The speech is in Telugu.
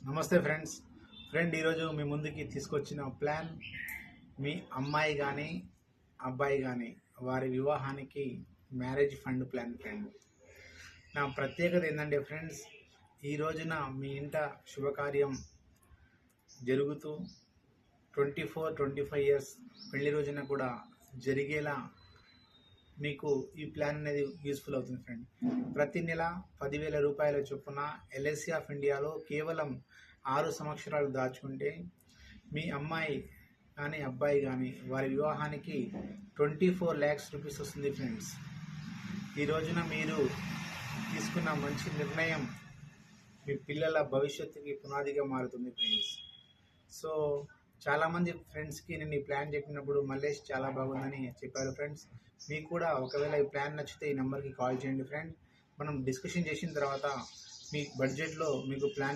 నమస్తే ఫ్రెండ్ ఈరోజు మీ ముందుకి తీసుకొచ్చిన ప్లాన్ మీ అమ్మాయి కానీ అబ్బాయి కానీ వారి వివాహానికి మ్యారేజ్ ఫండ్ ప్లాన్ ఫ్రెండ్. నా ప్రత్యేకత ఏంటంటే ఫ్రెండ్స్, ఈ రోజున మీ ఇంట శుభకార్యం జరుగుతూ 24-25 ఇయర్స్ పెళ్లి రోజున కూడా జరిగేలా మీకు ఈ ప్లాన్ అనేది యూస్ఫుల్ అవుతుంది ఫ్రెండ్. ప్రతి నెల 10,000 రూపాయల చొప్పున ఎల్ఐసి ఆఫ్ ఇండియాలో కేవలం 6 సంవత్సరాలు దాచుకుంటే మీ అమ్మాయి కానీ అబ్బాయి కానీ వారి వివాహానికి 24 lakhs రూపీస్ వస్తుంది ఫ్రెండ్స్. ఈ రోజున మీరు తీసుకున్న మంచి నిర్ణయం మీ పిల్లల భవిష్యత్తుకి పునాదిగా మారుతుంది ఫ్రెండ్స్. సో చాలామంది ఫ్రెండ్స్కి నేను ఈ ప్లాన్ చెప్పినప్పుడు మల్లేష్ చాలా బాగుందని చెప్పారు ఫ్రెండ్స్. మీకు కూడా ఒకవేళ ఈ ప్లాన్ నచ్చితే ఈ నెంబర్కి కాల్ చేయండి ఫ్రెండ్. మనం డిస్కషన్ చేసిన తర్వాత మీ బడ్జెట్లో మీకు ప్లాన్